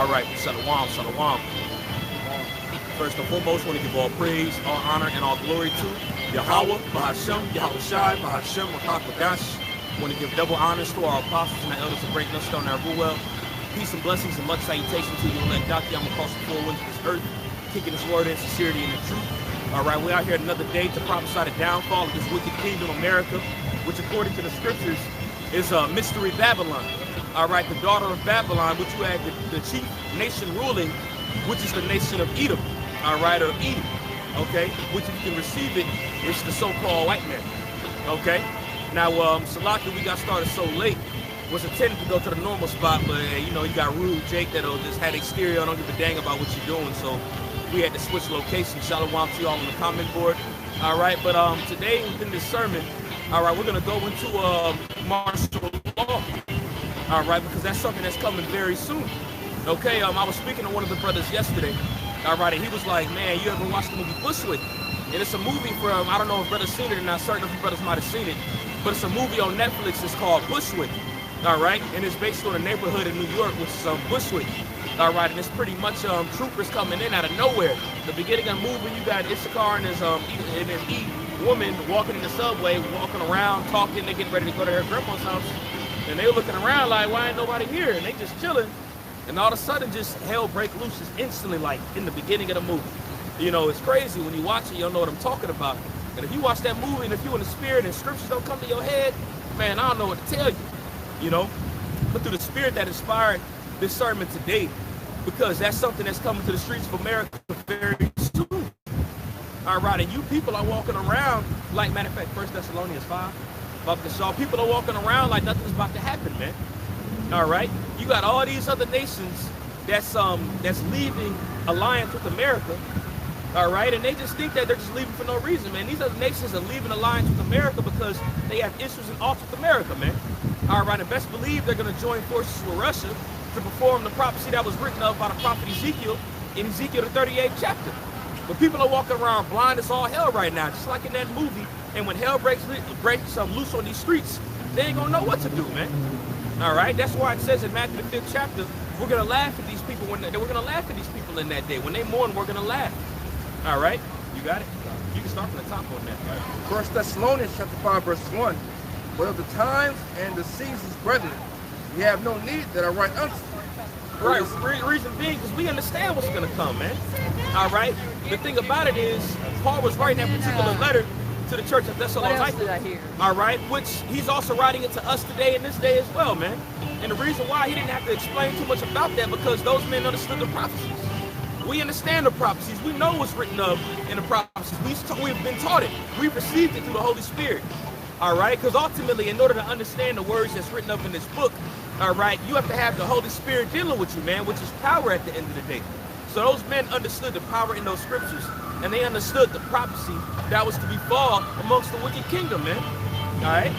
All right, shalom, shalom. First and foremost, I want to give all praise, all honor, and all glory to Yahweh, Bahashem, Yahweh Shai, Bahashem, Rakak Badash. I want to give double honors to our apostles and the elders of Great Millstone and Ruel. Peace and blessings and much salutation to you, and Dr. I'm across the four winds of this earth, kicking this word in sincerity and in truth. All right, we're out here another day to prophesy the downfall of this wicked kingdom, America, which according to the scriptures is a mystery Babylon. All right, the daughter of Babylon, which you had the chief nation ruling, which is the nation of Edom. All right, or Edom. Okay, which if you can receive it, it's the so-called white man. Okay, now Salaki, we got started so late. Was intended to go to the normal spot, but you know, you got rude Jake that'll just had exterior, don't give a dang about what you're doing, so we had to switch locations. Shalom to y'all on the comment board. All right, but today within this sermon, all right, we're gonna go into martial law. All right, because that's something that's coming very soon. Okay, I was speaking to one of the brothers yesterday. All right, and he was like, "Man, you ever watched the movie Bushwick?" And it's a movie from, I don't know if brothers seen it or not. Certain of you brothers might have seen it, but it's a movie on Netflix. It's called Bushwick. All right, and it's based on a neighborhood in New York, which is Bushwick. All right, and it's pretty much troopers coming in out of nowhere. The beginning of the movie, you got Issachar and his woman walking in the subway, walking around, talking. They getting ready to go to her grandma's house, and they were looking around like, why ain't nobody here? And they just chilling, and all of a sudden, just hell break loose just instantly, like in the beginning of the movie. You know, it's crazy when you watch it. You'll know what I'm talking about. And if you watch that movie, and if you're in the spirit and scriptures don't come to your head, man, I don't know what to tell you. You know, but through the spirit that inspired this sermon today, because that's something that's coming to the streets of America very soon. All right, and you people are walking around like, matter of fact, 1 Thessalonians 5, about the Shaw, people are walking around like nothing's about to happen, man. All right, you got all these other nations that's leaving alliance with America. All right, and they just think that they're just leaving for no reason, man. These other nations are leaving alliance with America because they have issues and odds with America, man. All right, and best believe they're going to join forces with Russia to perform the prophecy that was written of by the prophet Ezekiel in Ezekiel the 38th chapter. But people are walking around blind as all hell right now, just like in that movie. And when hell breaks loose on these streets, they ain't going to know what to do, man. All right, that's why it says in Matthew the 5th chapter, we're going to laugh at these people we're going to laugh at these people in that day. When they mourn, we're going to laugh. All right, you got it? You can start from the top on that. Right? 1 Thessalonians chapter 5, verse 1. But of the times and the seasons, brethren, we have no need that I write unto you. Right, reason being, because we understand what's going to come, man. All right, the thing about it is, Paul was writing that particular letter to the church of Thessalonica. All right, which he's also writing it to us today in this day as well, man. And the reason why he didn't have to explain too much about that, because those men understood the prophecies. We understand the prophecies. We know what's written of in the prophecies. We've been taught it. We've received it through the Holy Spirit. All right, because ultimately, in order to understand the words that's written up in this book, all right, you have to have the Holy Spirit dealing with you, man, which is power at the end of the day. So those men understood the power in those scriptures, and they understood the prophecy that was to befall amongst the wicked kingdom, man. All right?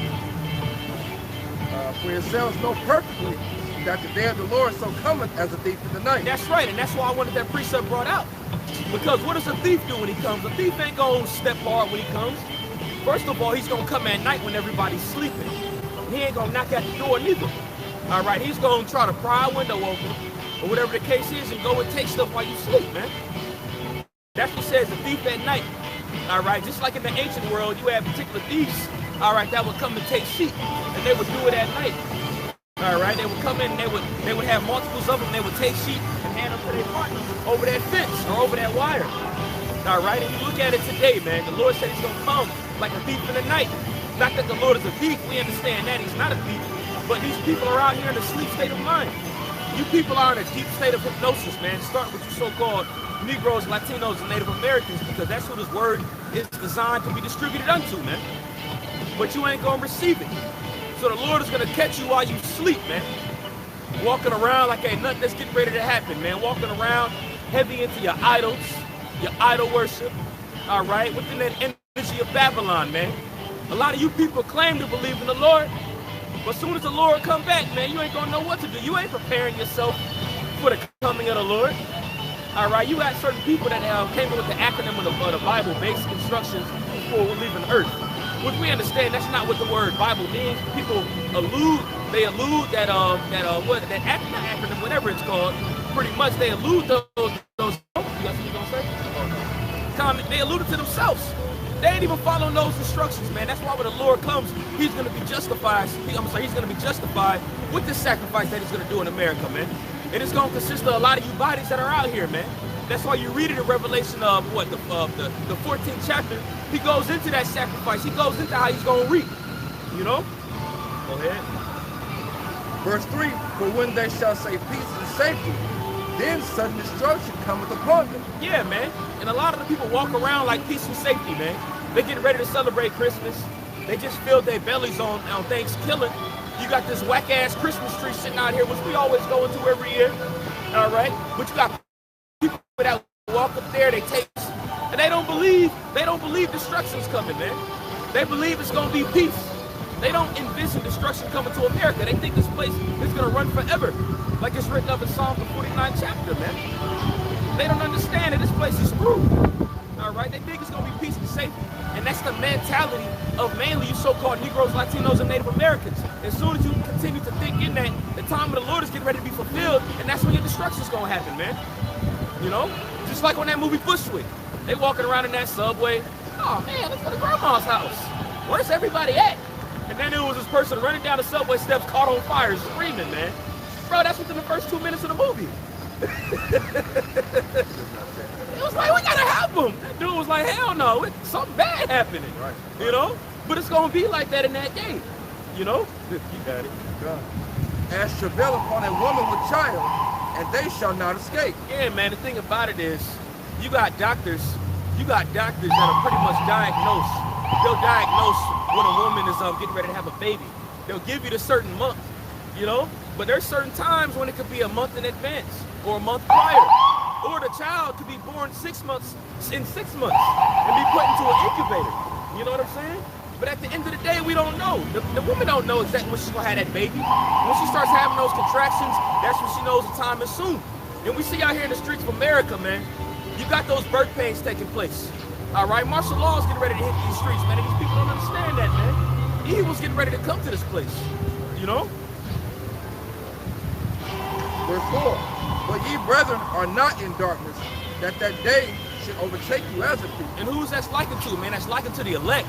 For yourselves know perfectly that the day of the Lord so cometh as a thief in the night. That's right, and that's why I wanted that precept brought out. Because what does a thief do when he comes? A thief ain't going to step hard when he comes. First of all, he's going to come at night when everybody's sleeping. He ain't going to knock at the door neither. All right, he's going to try to pry a window open, or whatever the case is, and go and take stuff while you sleep, man. That's what it says, a thief at night. All right, just like in the ancient world, you had particular thieves, all right, that would come and take sheep, and they would do it at night. All right, they would come in, and they would have multiples of them, they would take sheep and hand them to their partner over that fence or over that wire. All right, and you look at it today, man, the Lord said he's going to come like a thief in the night. Not that the Lord is a thief, we understand that he's not a thief, but these people are out here in a sleep state of mind. You people are in a deep state of hypnosis, man. Start with you so-called Negroes, Latinos, and Native Americans, because that's who this word is designed to be distributed unto, man. But you ain't gonna receive it. So the Lord is gonna catch you while you sleep, man. Walking around like ain't nothing that's getting ready to happen, man. Walking around heavy into your idols, your idol worship, all right, within that energy of Babylon, man. A lot of you people claim to believe in the Lord, but as soon as the Lord come back, man, you ain't gonna know what to do. You ain't preparing yourself for the coming of the Lord. All right, you got certain people that came up with the acronym of the Bible, basic instructions before we're leaving Earth. Which we understand that's not what the word Bible means. People allude that acronym, whatever it's called, pretty much they allude those you got something gonna say? They alluded to themselves. They ain't even following those instructions, man. That's why when the Lord comes, he's going to be justified. He's going to be justified with the sacrifice that he's going to do in America, man. And it's going to consist of a lot of you bodies that are out here, man. That's why you read it in Revelation of the 14th chapter. He goes into that sacrifice. He goes into how he's going to reap. You know? Go ahead. Verse 3, for when they shall say peace and safety, then sudden destruction cometh upon them. Yeah, man. And a lot of the people walk around like peace and safety, man. They're getting ready to celebrate Christmas. They just filled their bellies on Thanksgiving. You got this whack-ass Christmas tree sitting out here, which we always go into every year. All right? But you got people that walk up there, they taste, and they don't believe destruction's coming, man. They believe it's going to be peace. They don't envision destruction coming to America. They think this place is going to run forever. Like it's written up in Psalm the 49th chapter, man. They don't understand that this place is screwed. All right? They think it's going to be peace and safety. And that's the mentality of mainly you so-called Negroes, Latinos, and Native Americans. As soon as you continue to think in that, the time of the Lord is getting ready to be fulfilled, and that's when your destruction's going to happen, man. You know? Just like on that movie Bushwick. They walking around in that subway. Oh, man, let's go to Grandma's house. Where's everybody at? And then there was this person running down the subway steps caught on fire screaming, man. Bro, that's within the first 2 minutes of the movie. It was like, we gotta help him. That dude was like, hell no, something bad happening. Right. You know? But it's gonna be like that in that day. You know? You got it. As travail upon a woman with child, and they shall not escape. Yeah, man, the thing about it is, you got doctors that are pretty much diagnosed. They'll diagnose when a woman is getting ready to have a baby. They'll give you the certain month, you know? But there's certain times when it could be a month in advance or a month prior. Or the child could be born in 6 months and be put into an incubator. You know what I'm saying? But at the end of the day, we don't know. The woman don't know exactly when she's gonna have that baby. When she starts having those contractions, that's when she knows the time is soon. And we see out here in the streets of America, man, you got those birth pains taking place. All right, martial law is getting ready to hit these streets, man. And these people don't understand that, man. Evil's getting ready to come to this place, you know? Verse 4, but ye brethren are not in darkness, that day should overtake you as a people. And who's that's likened to, man? That's likened to the elect.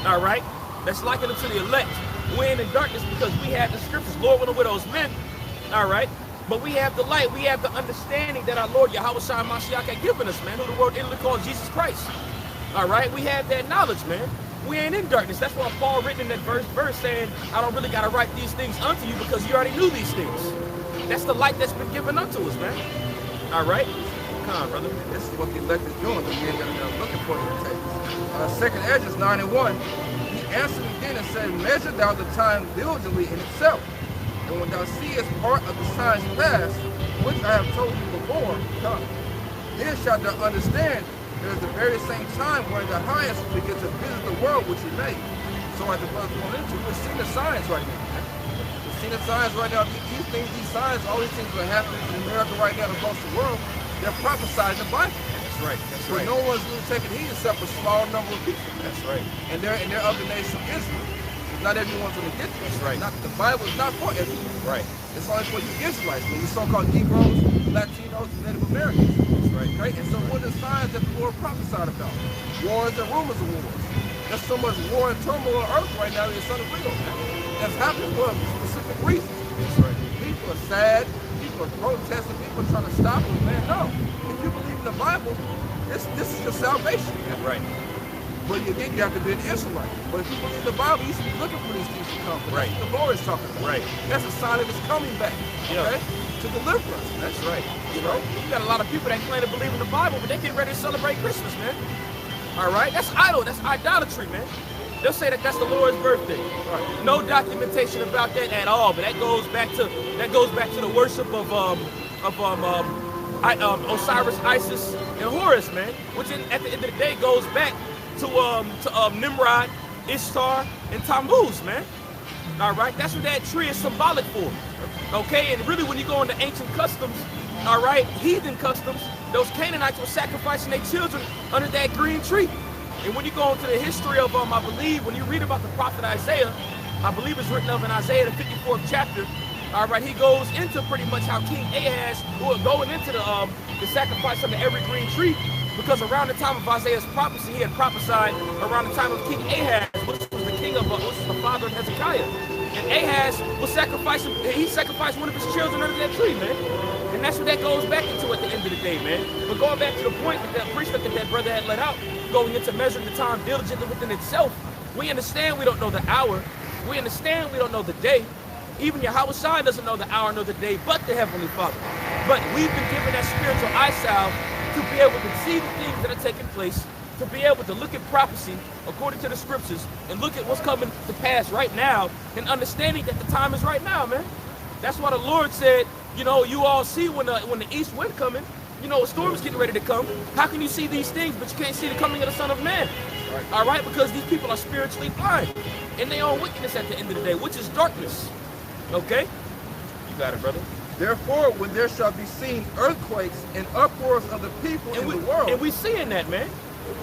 All right? That's likened to the elect. We ain't in darkness because we have the scriptures. Lord, when the widow's men. All right? But we have the light. We have the understanding that our Lord Yahweh Shai Mashiach had given us, man, who the world inwardly calls Jesus Christ. All right? We have that knowledge, man. We ain't in darkness. That's why Paul written in that verse saying, I don't really got to write these things unto you because you already knew these things. That's the light that's been given unto us, man. All right? Come on, brother. This is what the elect is doing. The men that are looking for the text. 2nd Esdras 9:1. He answered me then and said, measure thou the time diligently in itself. And when thou seest part of the signs past, which I have told you before, come. Then shalt thou understand that at the very same time when the highest begins to visit the world which he made. So as the brother's going into, we're seeing the signs right now. We're seeing the signs right now. These things, these signs, all these things that are happening in America right now across the world, they're prophesied in the Bible. That's right. That's right. No one's really taking heed except a small number of people. That's right. And they're of the nation of Israel. Not everyone's going to get this. That's right. The Bible is not for everyone. Right. It's only for you Israelites, you so-called Negroes, Latinos, and Native Americans. That's right. Okay? And so what are the signs that the Lord prophesied about? Wars and rumors of wars. There's so much war and turmoil on earth right now, it's unreal. That's happening for a specific reason. That's right. People are sad. People are protesting. People are trying to stop them. Man, no. If you believe in the Bible, this is your salvation. That's right. But again, you have to be an Israelite. But if you believe the Bible, you should be looking for these things to come. Right. That's what the Lord is talking about. Right. That's a sign of his coming back. Yeah. Okay? To deliver us. That's right. You know, you got a lot of people that claim to believe in the Bible, but they get ready to celebrate Christmas, man. All right? That's idol. That's idolatry, man. They'll say that that's the Lord's birthday. Right. No documentation about that at all. But that goes back to the worship of Osiris, Isis, and Horus, man. Which at the end of the day goes back to Nimrod, Ishtar, and Tammuz, man. All right, that's what that tree is symbolic for. Okay, and really when you go into ancient customs, all right, heathen customs, those Canaanites were sacrificing their children under that green tree. And when you go into the history of, I believe, when you read about the prophet Isaiah, I believe it's written of in Isaiah the 54th chapter, All right, he goes into pretty much how King Ahaz was going into the sacrifice of the evergreen tree, because around the time of Isaiah's prophecy, he had prophesied around the time of King Ahaz, which was the king of, which was the father of Hezekiah. And Ahaz was sacrificing, he sacrificed one of his children under that tree, man. And that's what that goes back into at the end of the day, man. But going back to the point that precept that brother had let out, going into measuring the time diligently within itself, we understand we don't know the hour. We understand we don't know the day. Even Yahweh Shai doesn't know the hour nor the day, but the Heavenly Father. But we've been given that spiritual eyesight to be able to see the things that are taking place, to be able to look at prophecy according to the scriptures and look at what's coming to pass right now, and understanding that the time is right now, man. That's why the Lord said, you know, you all see when the east wind coming, you know, a storm is getting ready to come. How can you see these things, but you can't see the coming of the Son of Man? Right. All right, because these people are spiritually blind, and they own wickedness at the end of the day, which is darkness. Okay? You got it, brother. Therefore, when there shall be seen earthquakes and uproars of the people in the world. And we seeing that, man.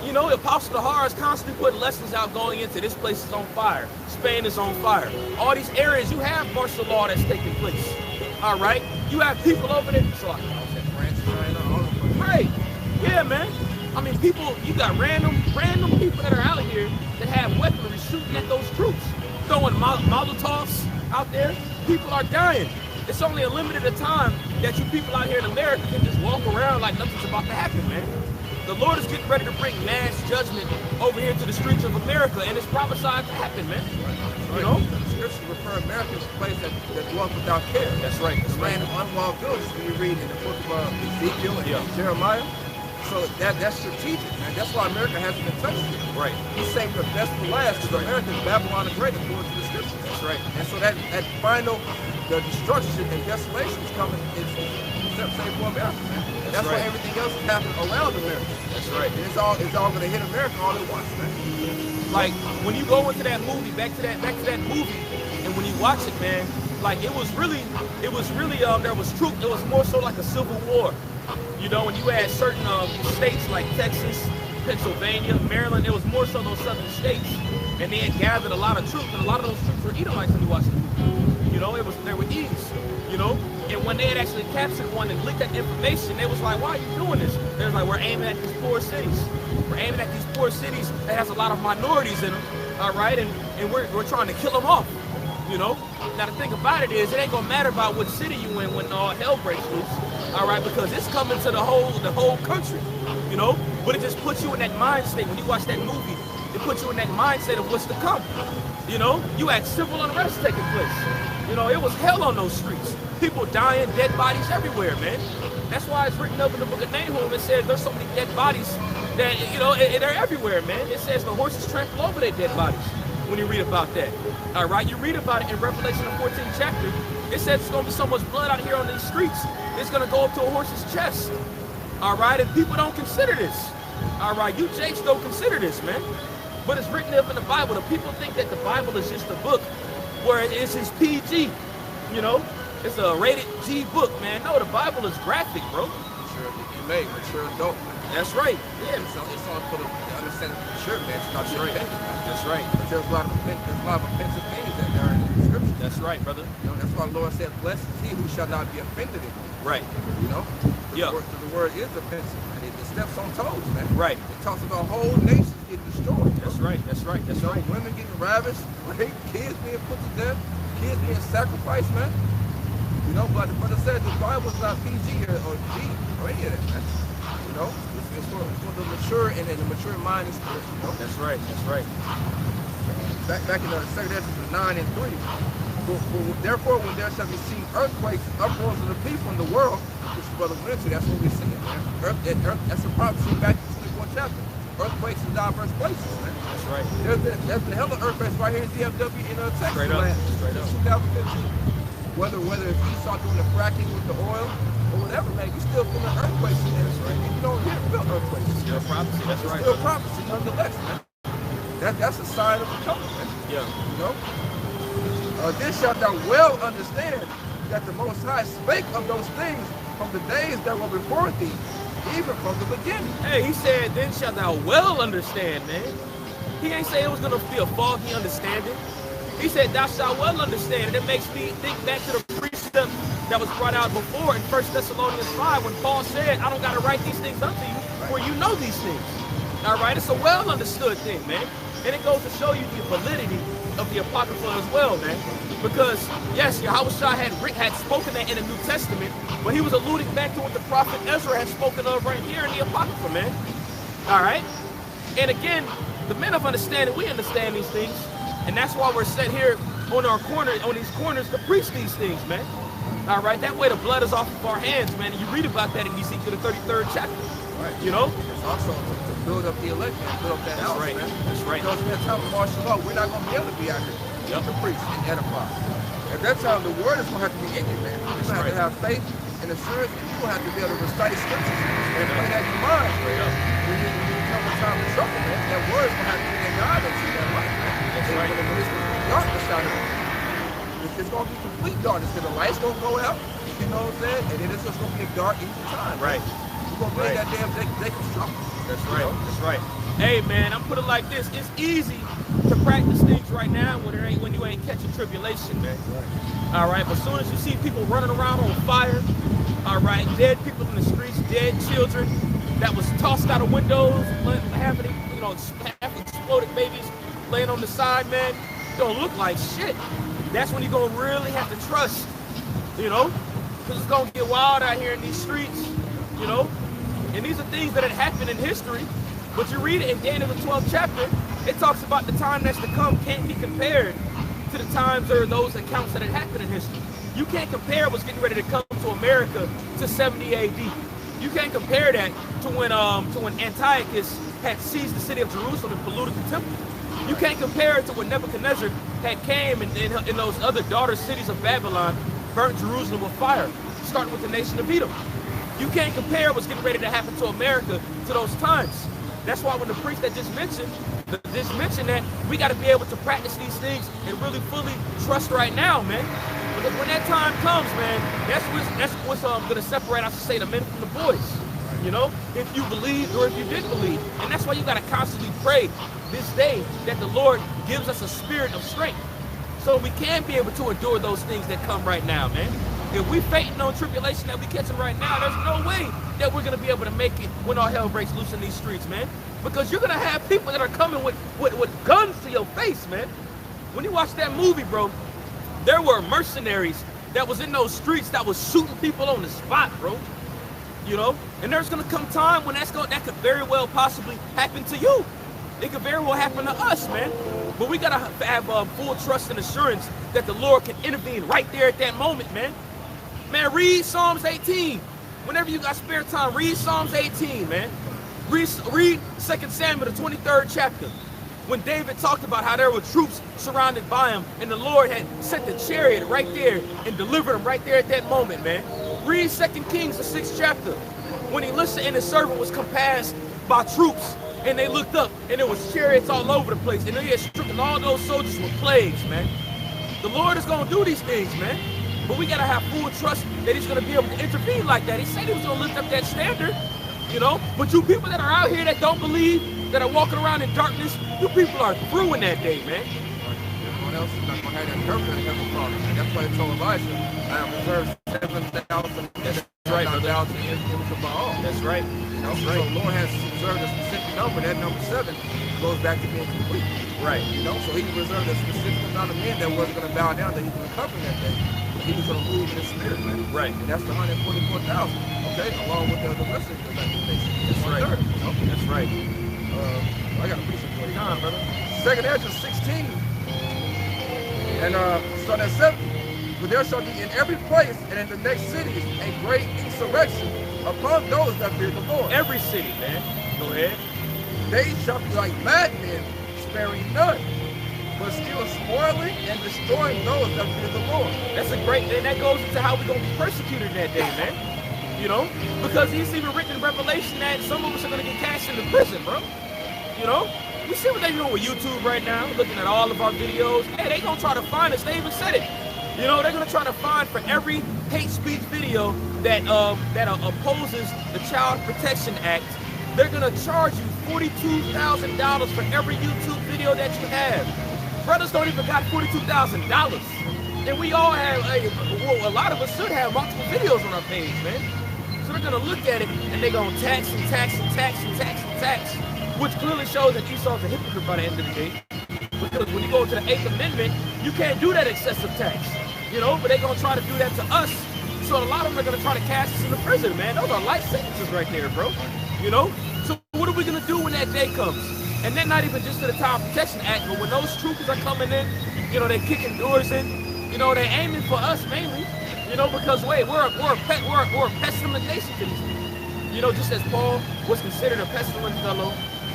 You know, Apostle Dahar is constantly putting lessons out going into this place is on fire. Spain is on fire. All these areas, you have martial law that's taking place. All right? You have people over there. So France, China, all of them. Right. Yeah, man. I mean, people, you got random people that are out here that have weaponry shooting at those troops. Throwing Molotovs out there. People are dying. It's only a limited time that you people out here in America can just walk around like nothing's about to happen, man. The Lord is getting ready to bring mass judgment over here to the streets of America, and it's prophesied to happen, man. You know? The scriptures refer America as a place that dwells without care. That's right. It's land of unwalled villages when you read in the book of Ezekiel and Jeremiah. So that's strategic, man. That's why America hasn't been touched yet. Right. He saved the best for last, because America is Babylon the Great, according to the scriptures. That's right. And so that final, the destruction and desolation is coming, is except say for America, man. And that's why everything else is happening around America. That's right. And it's all going to hit America all at once, man. Like when you go into that movie, back to that movie, and when you watch it, man, like it was really there was truth. It was more so like a civil war. You know, when you had certain states like Texas, Pennsylvania, Maryland, it was more so those southern states, and they had gathered a lot of troops, and a lot of those troops were Edomites when you watch the movie. You know, they were Edoms, you know, and when they had actually captured one and leaked that information, they was like, why are you doing this? They was like, we're aiming at these poor cities. We're aiming at these poor cities that has a lot of minorities in them, all right, and we're trying to kill them off, you know. Now the thing about it is, it ain't gonna matter about what city you in when all hell breaks loose. All right, because it's coming to the whole country, you know. But it just puts you in that mind state when you watch that movie. It puts you in that mindset of what's to come. You know, you had civil unrest taking place. You know, it was hell on those streets. People dying, dead bodies everywhere, man. That's why it's written up in the book of Nahum. It says there's so many dead bodies that, you know, they're everywhere, man. It says the horses trample over their dead bodies when you read about that. All right, you read about it in Revelation the 14th chapter. It says there's going to be so much blood out here on these streets. It's going to go up to a horse's chest. All right, and people don't consider this. All right, you Jakes don't consider this, man. But it's written up in the Bible. The people think that the Bible is just a book where it's just PG. You know, it's a rated G book, man. No, the Bible is graphic, bro. Sure, you may, but sure don't. That's right. Yeah, it's all for the understanding for sure, man. It's not sure. That's right. But there's a lot of offensive things that are in the scripture. That's right, brother. You know, that's why the Lord said, blessed is he who shall not be offended in me. Right. You know? Yeah. The word is offensive, man. It steps on toes, man. Right. It talks about whole nations getting destroyed. That's right. That's right. That's right. Women getting ravished, raped, kids being put to death, kids being sacrificed, man. You know, but the brother said the Bible's not PG or G or any of that, man. You know? It's for the mature and the mature mind and spirit, you know? That's right. That's right. Back in the 2 Ezra 9 and 3. Therefore, when there shall be seen earthquakes, uproars of the people in the world, which brother went into, that's what we're seeing, man. That's a prophecy back in the 24th chapter. Earthquakes in diverse places, man. That's right. There's been hella earthquakes right here in DFW in Texas. Straight up. Straight up. 2015. Whether it's Esau doing the fracking with the oil or whatever, man, you still feeling earthquakes in there. Right. You don't hear real earthquakes. It's still prophecy. That's right. Still prophecy, nonetheless, man. That's a sign of the coming, man. Yeah. You know? This shalt thou well understand that the Most High spake of those things from the days that were before thee, even from the beginning. Hey, he said, then shalt thou well understand, man. He ain't say it was going to be a foggy understanding. He said, thou shalt well understand. And it makes me think back to the precept precept that was brought out before in 1 Thessalonians 5 when Paul said, I don't got to write these things unto you, for you know these things. All right, it's a well understood thing, man. And it goes to show you the validity of the Apocrypha as well, man. Because, yes, Yahushua had spoken that in the New Testament, but he was alluding back to what the prophet Ezra had spoken of right here in the Apocrypha, man. All right? And again, the men of understanding, we understand these things. And that's why we're set here on these corners to preach these things, man. All right? That way the blood is off of our hands, man. And you read about that in Ezekiel, the 33rd chapter. Right. You know? It's also to build up the elect and build up that house, right, man. That's right. Because when it's time for martial law, we're not going to be able to be out here to preach and edify. At that time, the word is going to have to be in you, man. You're going to have to have faith and assurance, and you're going to have to be able to recite scriptures and play that in your mind. When you come to time of trouble, man, that word is going to have to be in your eyes in that light, man. That's right. When it's darkness out here, it's going to be complete darkness because the light's going to go out, you know what I'm saying? And then it's just going to be a dark, easy time. Right. You're going to play that damn day struggle. That's right. That's right. Hey, man, I'm put it like this. It's easy to practice things right now when you ain't catching tribulation, man. Right. All right, but as soon as you see people running around on fire, all right, dead people in the streets, dead children that was tossed out of windows, having, half exploded babies laying on the side, man, don't look like shit. That's when you're going to really have to trust, because it's going to get wild out here in these streets, And these are things that had happened in history. But you read it in Daniel, the 12th chapter, it talks about the time that's to come can't be compared to the times or those accounts that had happened in history. You can't compare what's getting ready to come to America to 70 AD. You can't compare that to when Antiochus had seized the city of Jerusalem and polluted the temple. You can't compare it to when Nebuchadnezzar had came and in those other daughter cities of Babylon, burnt Jerusalem with fire, starting with the nation of Edom. You can't compare what's getting ready to happen to America to those times. That's why when the priest that just mentioned that we got to be able to practice these things and really fully trust right now, man. Because when that time comes, man, that's what's going to separate, I should say, the men from the boys. If you believed or if you didn't believe. And that's why you got to constantly pray this day that the Lord gives us a spirit of strength so we can be able to endure those things that come right now, man. If we fainting on tribulation that we catching right now, there's no way that we're going to be able to make it when all hell breaks loose in these streets, man. Because you're going to have people that are coming with guns to your face, man. When you watch that movie, bro, there were mercenaries that was in those streets that was shooting people on the spot, bro. And there's going to come time when that could very well possibly happen to you. It could very well happen to us, man. But we got to have full trust and assurance that the Lord can intervene right there at that moment, man. Man, read Psalms 18. Whenever you got spare time, read Psalms 18, man. Read 2 Samuel, the 23rd chapter. When David talked about how there were troops surrounded by him and the Lord had sent the chariot right there and delivered him right there at that moment, man. Read 2 Kings, the 6th chapter. When he listened and his servant was compassed by troops and they looked up and there was chariots all over the place and they had stricken all those soldiers with plagues, man. The Lord is going to do these things, man. But we got to have full trust that he's going to be able to intervene like that. He said he was going to lift up that standard, But you people that are out here that don't believe, that are walking around in darkness, you people are through in that day, man. Everyone else is not going to have that purpose and have a problem. And that's why he told Elijah, I have reserved 7,000 men. That's right, brother. That's right. So the Lord has reserved a specific number. That number 7 goes back to being complete. Right. So he reserved a specific amount of men that wasn't going to bow down, that he was going to cover that day. He was going to move in his spirit, man. Right. And that's the 144,000, okay? Along with the rest of the nation. That's right. That's right. I got a piece of 20 time, brother. 2nd Ezra 16. And so that 7. But there shall be in every place and in the next cities a great insurrection upon those that fear the Lord. Every city, man. Go ahead. They shall be like madmen, sparing none, but still spoiling and destroying those that fear the Lord. That's a great, and that goes into how we're going to be persecuted that day, man. Because he's even written in Revelation that some of us are going to get cast into prison, bro. We see what they're doing with YouTube right now, looking at all of our videos. Hey, they going to try to find us. They even said it. They're going to try to find for every hate speech video that opposes the Child Protection Act. They're going to charge you $42,000 for every YouTube video that you have. Brothers don't even got $42,000. And we all have, well, a lot of us should have multiple videos on our page, man. So they're gonna look at it and they're gonna tax and tax and tax and tax and tax, which clearly shows that Esau's a hypocrite by the end of the day. Because when you go to the 8th Amendment, you can't do that excessive tax, you know, but they're gonna try to do that to us. So a lot of them are gonna try to cast us into prison, man. Those are life sentences right there, bro. You know? So what are we gonna do when that day comes? And then not even just to the Child Protection Act, but when those troopers are coming in, you know, they're kicking doors in, you know, they're aiming for us mainly, you know, because wait, we're a pestilent nation to these people. You know, just as Paul was considered a pestilent fellow,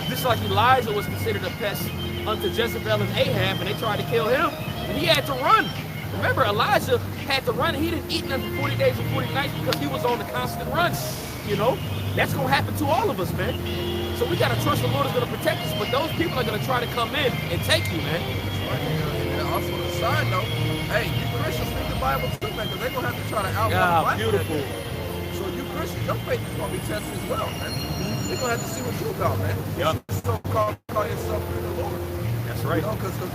just like Elijah was considered a pest unto Jezebel and Ahab, and they tried to kill him, and he had to run. Remember, Elijah had to run, and he didn't eat nothing for 40 days and 40 nights because he was on the constant run, you know? That's gonna happen to all of us, man. So we gotta trust the Lord is gonna protect us, but those people are gonna try to come in and take you, man. And also on the side note, hey, you Christians read the Bible too, man, because they're gonna have to try to outlaw the Bible. Beautiful. So you Christians, your faith is gonna be tested as well, man. They're gonna have to see what you about, man. Yep. So-called call yourself in the Lord. That's right. You know, because the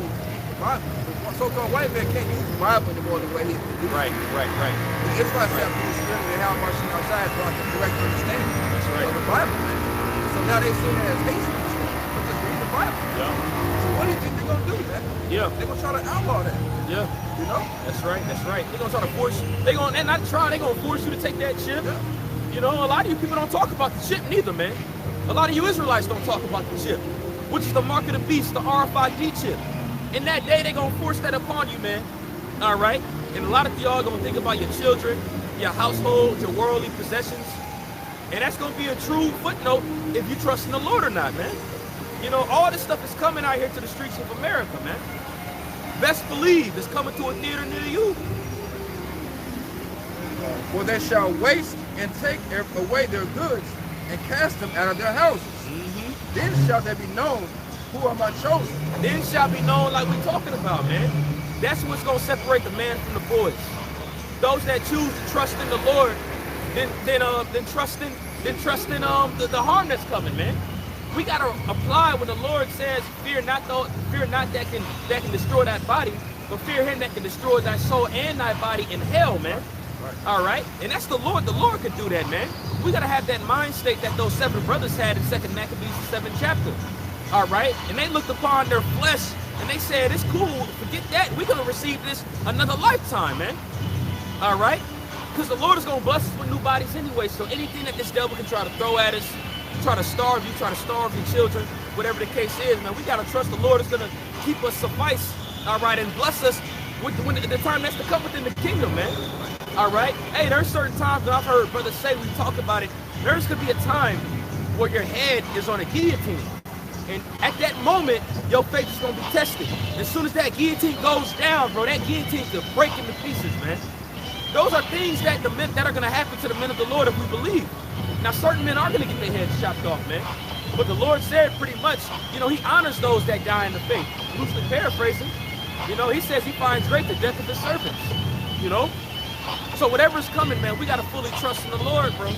Bible, the so-called white man can't use the Bible anymore the way he used. Right. The Israelites have to use spirit and how much outside brought the correct understanding. That's right. Of the Bible, man. So now they see it as hatred, but just read the Bible. Yeah. So what do you think they're gonna do, man? Yeah. They're gonna try to outlaw that. Yeah. You know? That's right. They're gonna try to force you. They're gonna force you to take that chip. Yeah. You know, a lot of you people don't talk about the chip neither, man. A lot of you Israelites don't talk about the chip, which is the mark of the beast, the RFID chip. In that day, they're gonna force that upon you, man. All right? And a lot of y'all gonna think about your children, your household, your worldly possessions. And that's gonna be a true footnote if you trust in the Lord or not, man. You know, all this stuff is coming out here to the streets of America, man. Best believe it's coming to a theater near you. For they shall waste and take away their goods and cast them out of their houses. Then shall they be known who are my chosen. Then shall be known, like we're talking about, man. That's what's gonna separate the man from the boys. Those that choose to trust in the Lord, then trusting the harm that's coming, man. We gotta apply when the Lord says, "Fear not that can destroy that body, but fear him that can destroy thy soul and thy body in hell," man. All right, and that's the Lord. The Lord can do that, man. We gotta have that mind state that those 7 brothers had in 2 Maccabees, the 7th chapter. All right, and they looked upon their flesh and they said, "It's cool. Forget that. We're gonna receive this another lifetime, man." All right, because the Lord is gonna bless us with new bodies anyway. So anything that this devil can try to throw at us, try to starve you, try to starve your children, whatever the case is, man, we gotta trust the Lord is gonna keep us suffice. All right, and bless us with when the time that's to come within the kingdom, man. All right. Hey, there's certain times that I've heard brothers say, we talk about it. There's gonna be a time where your head is on a guillotine. And at that moment, your faith is gonna be tested. As soon as that guillotine goes down, bro, that guillotine could break into pieces, man. Those are things that are gonna happen to the men of the Lord if we believe. Now, certain men are gonna get their heads chopped off, man. But the Lord said pretty much, you know, he honors those that die in the faith. Loosely paraphrasing, you know, he says he finds great the death of his servants, you know? So whatever's coming, man, we gotta fully trust in the Lord, bro.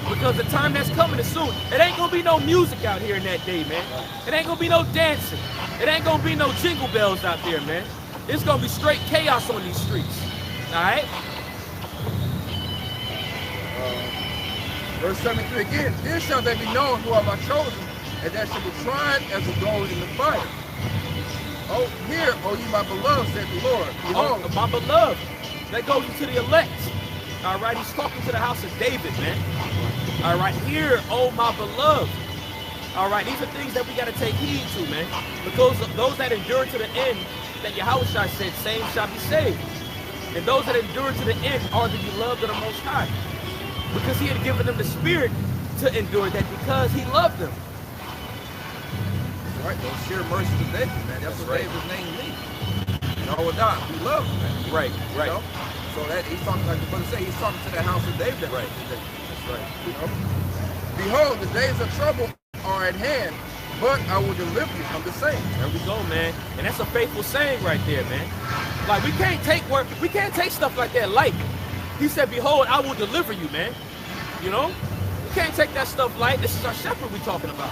Because the time that's coming is soon. It ain't gonna be no music out here in that day, man. It ain't gonna be no dancing. It ain't gonna be no jingle bells out there, man. It's gonna be straight chaos on these streets. All right? Verse 73 again. Then shall they be known who are my chosen, and that shall be tried as a gold in the fire. Oh, hear, O ye my beloved, said the Lord. Behold, Oh, my beloved. That goes into the elect. All right, he's talking to the house of David, man. All right, hear, oh my beloved. All right, these are things that we got to take heed to, man. Because those that endure to the end, that Yahushua said, same shall be saved. And those that endure to the end are the beloved of the Most High. Because he had given them the spirit to endure that because he loved them. Right, those sheer mercies of David, man. That's what David's name means. No, not. We love him, man. Right. You know? So that he's talking, like the brother say, he's talking to that house of David. Right. That's right. You know? Behold, the days of trouble are at hand, but I will deliver you from the same. There we go, man. And that's a faithful saying right there, man. Like we can't take stuff like that light. He said, behold, I will deliver you, man. You know? We can't take that stuff light. This is our shepherd we're talking about.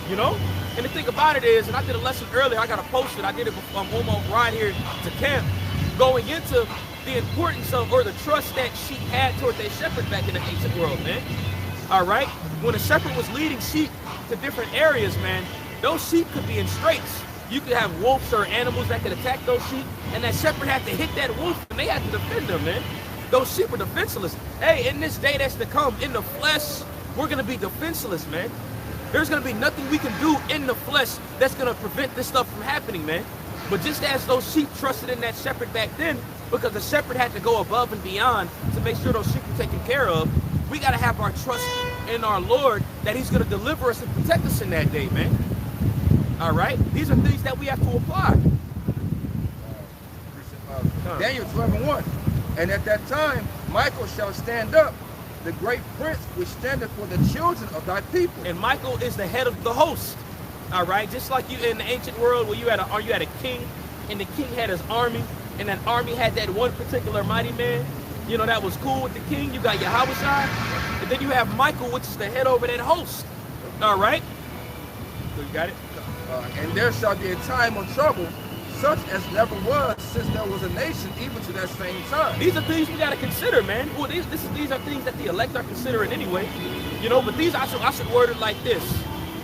You know? And the thing about it is, and I did a lesson earlier, I got to post it. I did it on my ride here to camp. going into the importance of, or the trust that sheep had toward their shepherd back in the ancient world, man. All right? When a shepherd was leading sheep to different areas, man, those sheep could be in straits. You could have wolves or animals that could attack those sheep, and that shepherd had to hit that wolf, and they had to defend them, man. Those sheep are defenseless. Hey, in this day that's to come, in the flesh, we're going to be defenseless, man. There's going to be nothing we can do in the flesh that's going to prevent this stuff from happening, man. But just as those sheep trusted in that shepherd back then, because the shepherd had to go above and beyond to make sure those sheep were taken care of, we got to have our trust in our Lord that he's going to deliver us and protect us in that day, man. All right? These are things that we have to apply. Daniel 12:1. And at that time, Michael shall stand up, the great prince which standeth for the children of thy people. And Michael is the head of the host. All right? Just like you in the ancient world where you had a king, and the king had his army, and that army had that one particular mighty man, you know, that was cool with the king. You got Yahushua, and then you have Michael, which is the head over that host. All right? So you got it? And there shall be a time of trouble, such as never was since there was a nation, even to that same time. These are things we got to consider, man. Well, these are things that the elect are considering anyway. You know, but these, I should word it like this.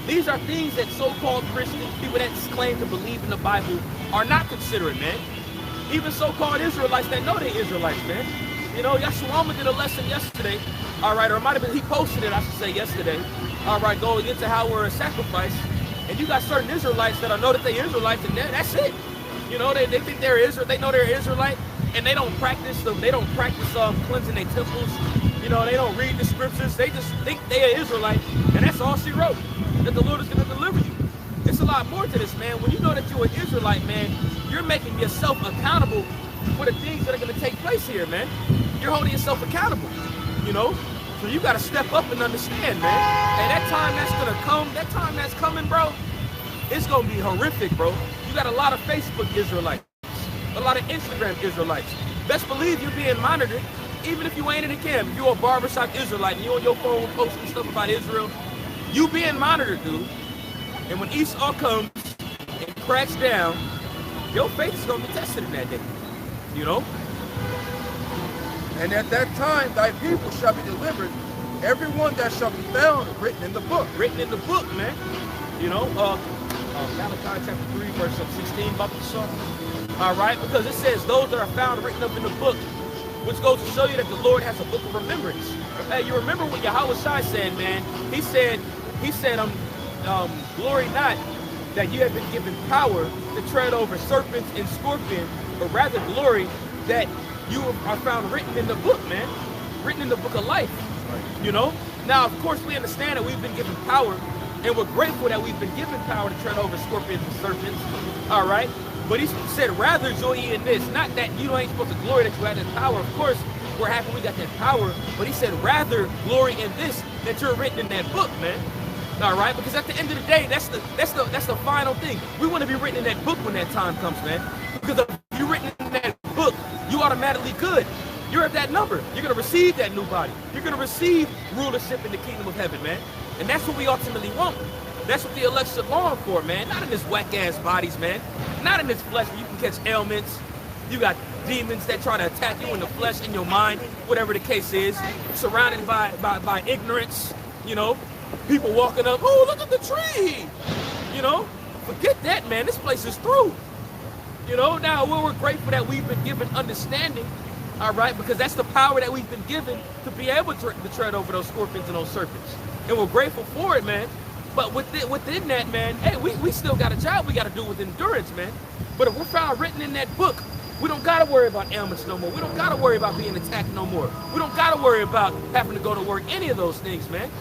These are things that so-called Christians, people that claim to believe in the Bible, are not considering, man. Even so-called Israelites that know they're Israelites, man. You know, Yahshua did a lesson yesterday, all right, or it might have been, he posted it, I should say, yesterday, all right, going into how we're a sacrifice. And you got certain Israelites that know that they're Israelites, and that's it. You know, they think they're Israel, they know they're Israelite, and they don't practice cleansing their temples. You know, they don't read the scriptures. They just think they're Israelite, and that's all she wrote, that the Lord is going to deliver you. It's a lot more to this, man. When you know that you're an Israelite, man, you're making yourself accountable for the things that are going to take place here, man. You're holding yourself accountable, you know? So you got to step up and understand, man. And that time that's going to come, that time that's coming, bro, it's going to be horrific, bro. You got a lot of Facebook Israelites, a lot of Instagram Israelites. Best believe you're being monitored, even if you ain't in the camp. If you're a barbershop Israelite and you're on your phone posting stuff about Israel, you being monitored, dude. And when Esau comes and cracks down, your faith is going to be tested in that day, you know? And at that time, thy people shall be delivered, everyone that shall be found written in the book. Written in the book, man. You know, Malachi chapter 3, verse 16, about the song. All right, because it says those that are found written up in the book, which goes to show you that the Lord has a book of remembrance. Hey, you remember what Yahushua said, man? He said, glory not that you have been given power to tread over serpents and scorpions, but rather glory that you are found written in the book, man. Written in the book of life, you know? Now, of course, we understand that we've been given power, and we're grateful that we've been given power to tread over scorpions and serpents, all right? But he said, rather joy in this. Not that you ain't supposed to glory that you had that power. Of course, we're happy we got that power, but he said, rather glory in this, that you're written in that book, man. All right, because at the end of the day, that's the final thing. We want to be written in that book when that time comes, man. Because if you're written in that book, you automatically good. You're at that number. You're going to receive that new body. You're going to receive rulership in the kingdom of heaven, man. And that's what we ultimately want. That's what the elect should long for, man. Not in this whack-ass bodies, man. Not in this flesh where you can catch ailments. You got demons that try to attack you in the flesh, in your mind, whatever the case is. Surrounded by ignorance, you know. People walking up, oh, look at the tree. You know, forget that, man. This place is through. You know, now we're grateful that we've been given understanding, all right, because that's the power that we've been given to be able to tread over those scorpions and those serpents. And we're grateful for it, man. But within that, man, hey, we still got a job we got to do with endurance, man. But if we're found written in that book, we don't got to worry about ailments no more. We don't got to worry about being attacked no more. We don't got to worry about having to go to work, any of those things, man.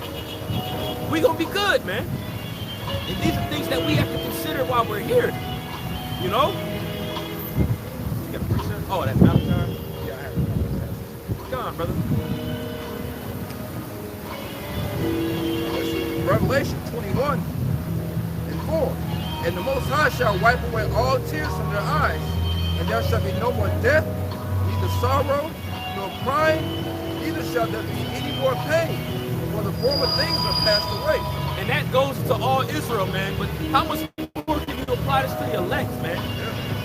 We gonna be good, man. And these are things that we have to consider while we're here. You know? You got a preacher? Oh, that's Malachi? Yeah, I have it. Come on, brother. Revelation 21:4. And the Most High shall wipe away all tears from their eyes, and there shall be no more death, neither sorrow, nor crying, neither shall there be any more pain, for the former things are passed away. And that goes to all Israel, man. But how much more can you apply this to the elect, man?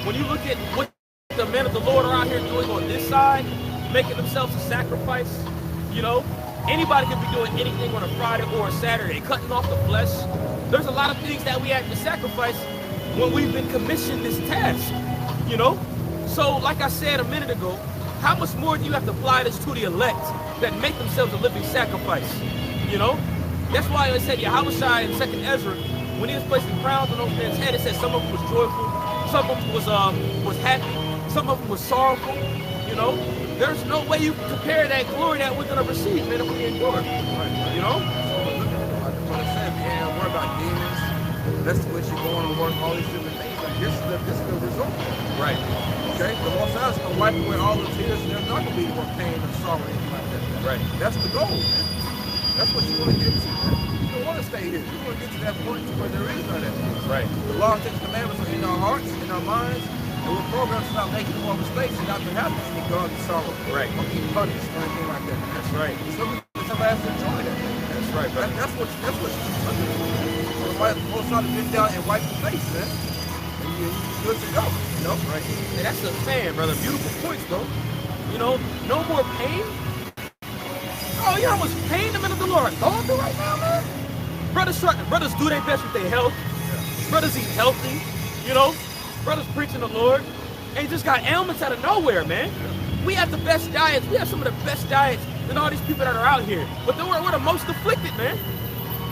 When you look at what the men of the Lord are out here doing on this side, making themselves a sacrifice, you know, anybody could be doing anything on a Friday or a Saturday, cutting off the flesh. There's a lot of things that we have to sacrifice when we've been commissioned this task, you know? So, like I said a minute ago, how much more do you have to apply this to the elect that make themselves a living sacrifice, you know? That's why I said Yahushua in 2nd Ezra, when he was placing crowns on those men's head, it said some of them was joyful, some of them was happy, some of them was sorrowful, you know? There's no way you can compare that glory that we're going to receive, man, if we endure, you know? What I said, man, don't worry about demons. That's what you're going to work, all these different things. Like, this is the result. Right. Okay? The Most High is going to wipe away all the tears, and there's not going to be more pain and sorrow or anything like that. Right. That's the goal, man. That's what you want to get to, man. You don't want to stay here. You want to get to that point where there is none of that. Right. The law and the commandments are in our hearts, in our minds, and we're programmed to not making more mistakes and not to have this regard and sorrow. Right. Or being punished or anything like that. That's right. So somebody has to enjoy that. That's right, brother. That's what the Most High to get down and wipe the face, man. And you're good to go, you know? Right. And that's the fan, brother. Beautiful points, bro. You know, no more pain. Oh, you know how much pain the men of the Lord are going through right now, man? Brothers do their best with their health. Yeah. Brothers eat healthy, you know? Brothers preaching the Lord. And you just got ailments out of nowhere, man. Yeah. We have the best diets. We have some of the best diets than all these people that are out here. But we're the most afflicted, man.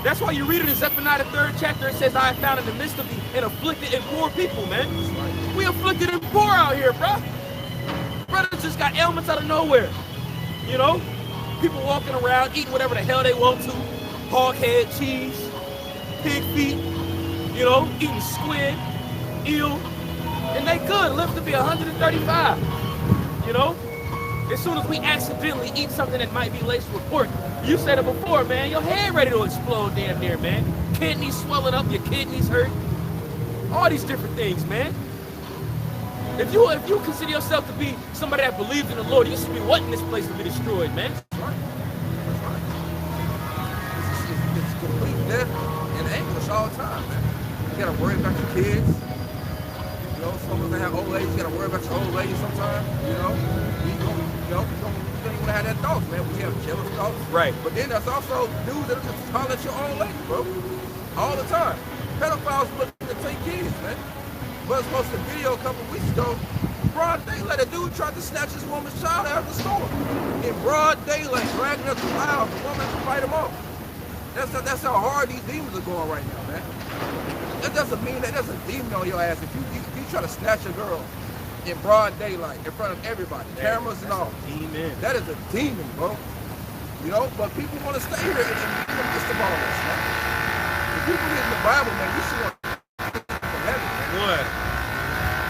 That's why you read it in Zephaniah, the 3rd chapter. It says, I have found in the midst of thee an afflicted and poor people, man. Right. We afflicted and poor out here, bro. Brothers just got ailments out of nowhere, you know? People walking around, eating whatever the hell they want to. Hog head, cheese, pig feet, you know, eating squid, eel. And they good, live to be 135, you know? As soon as we accidentally eat something that might be laced with pork, you said it before, man, your head ready to explode damn near, man. Kidneys swelling up, your kidneys hurt. All these different things, man. If you consider yourself to be somebody that believes in the Lord, you should be wanting this place to be destroyed, man. That's right. It's complete death and anguish all the time, man. You gotta worry about your kids. You know, some of them have old ladies. You gotta worry about your old lady sometimes. You know, you don't even have that thoughts, man. We have jealous thoughts. Right. But then there's also dudes that just holler at your own lady, bro, all the time. Pedophiles looking to take kids, man. But it's posted a video a couple weeks ago. Broad daylight, a dude tried to snatch his woman's child out of the store. In broad daylight, dragging her to the house. The woman to fight him off. That's how hard these demons are going right now, man. That doesn't mean that there's a demon on your ass. If you try to snatch a girl in broad daylight, in front of everybody, cameras and all. Demon. That is a demon, bro. You know, but people want to stay here in the midst of all this, man. If you believe in the Bible, man, you should want from heaven, man. What?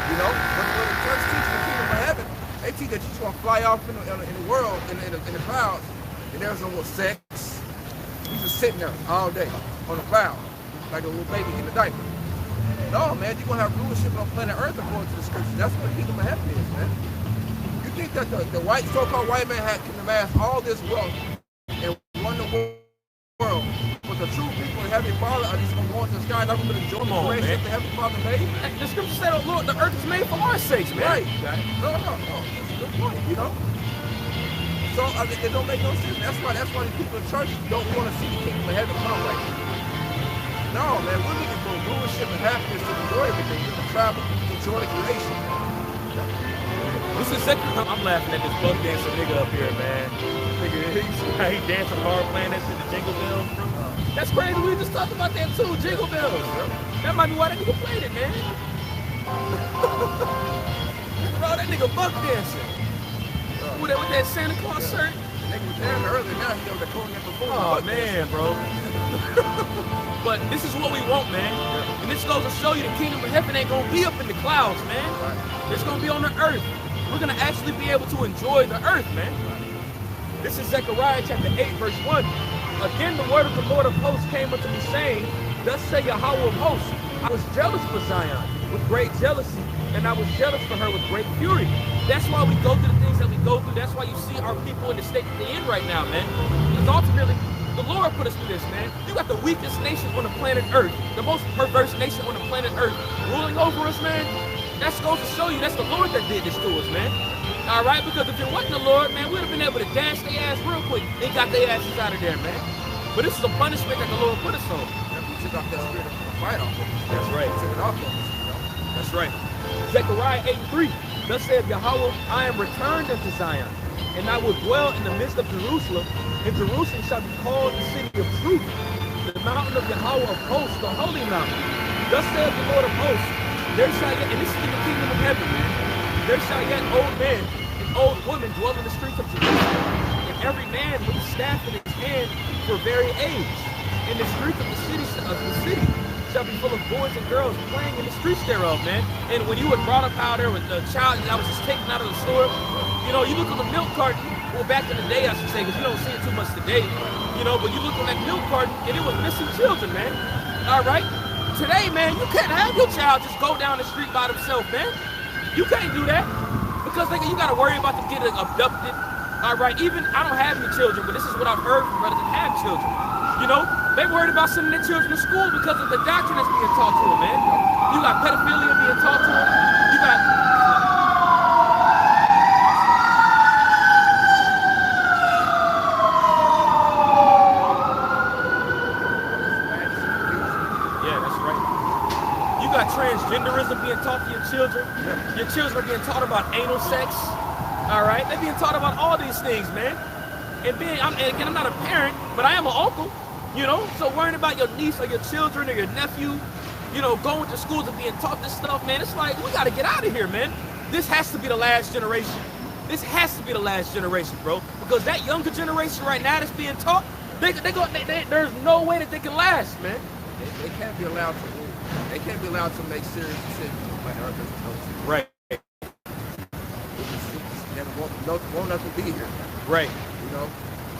You know, when the church teaches the kingdom of heaven, they teach that you just want to fly off in the world, in the clouds, and there's no more sex. You just sitting there all day on the cloud, like a little baby in the diaper. No, man, you're going to have rulership on planet Earth according to the scriptures. That's what the kingdom of heaven is, man. You think that the so-called white man can amass all this wealth and run the world, but the true people in Heavenly Father are just going to go into the sky and not going to enjoy the grace that the Heavenly Father made? The scripture said, oh, Lord, the earth is made for our sakes, man. Right. No. That's a good point, you know? So it don't make no sense. That's why the people in church don't want to see the kingdom of heaven come right now. No, man, we're looking for rulership and happiness to enjoy everything. We're gonna travel, enjoy the creation. This is second time I'm laughing at this buck dancing nigga up here, man. Nigga, he dancing hard, playing that shit, the Jingle Bells. That's crazy. We just talked about that too, Jingle Bells. That might be why that nigga played it, man. Bro, that nigga buck dancing. With that Santa Claus shirt. Nigga was down earlier, now he over the corner before. Oh man, bro. But this is what we want, man. And this goes to show you the kingdom of heaven ain't gonna be up in the clouds, man. It's gonna be on the earth. We're gonna actually be able to enjoy the earth, man. This is Zechariah chapter 8, verse 1. Again, the word of the Lord of hosts came unto me, saying, Thus say Yahweh of hosts, I was jealous for Zion with great jealousy, and I was jealous for her with great fury. That's why we go through the things that we go through. That's why you see our people in the state that they're in right now, man. Because ultimately, the Lord put us through this, man. You got the weakest nation on the planet Earth, the most perverse nation on the planet Earth, ruling over us, man. That goes to show you that's the Lord that did this to us, man. All right, because if it wasn't the Lord, man, we'd have been able to dash their ass real quick. They got their asses out of there, man. But this is a punishment that the Lord put us on. We took off that spirit of fight off of us. That's right. We took it off of us, you know? That's right. Zechariah 8:3. Thus saith Yahweh, I am returned unto Zion, and I will dwell in the midst of Jerusalem, and Jerusalem shall be called the city of truth, the mountain of Yahweh of hosts, the holy mountain. Thus saith the Lord of hosts, there shall yet, and this is in the kingdom of heaven, man, there shall yet old men and old women dwell in the streets of Jerusalem, and every man with a staff in his hand for very age. And the streets of the city shall be full of boys and girls playing in the streets thereof, man. And when you were brought up out there with a child that was just taken out of the store, you know, you look on the milk carton, well, back in the day, I should say, because you don't see it too much today, you know, but you look on that milk carton, and it was missing children, man. All right? Today, man, you can't have your child just go down the street by themselves, man. You can't do that, because you got to worry about them getting abducted. All right? Even, I don't have any children, but this is what I've heard from brothers that have children. You know, they worried about sending their children to school because of the doctrine that's being taught to them, man. You got pedophilia being taught to them. You got... Yeah, that's right. You got transgenderism being taught to your children. Your children are being taught about anal sex. All right? They're being taught about all these things, man. And again, I'm not a parent, but I am an uncle. You know, so worrying about your niece or your children or your nephew, you know, going to schools and being taught this stuff, man, it's like, we got to get out of here, man. This has to be the last generation. This has to be the last generation, bro. Because that younger generation right now that's being taught, there's no way that they can last, man. They can't be allowed to rule. They can't be allowed to make serious decisions on planet Earth. Right. They won't nothing be here. Right. You know?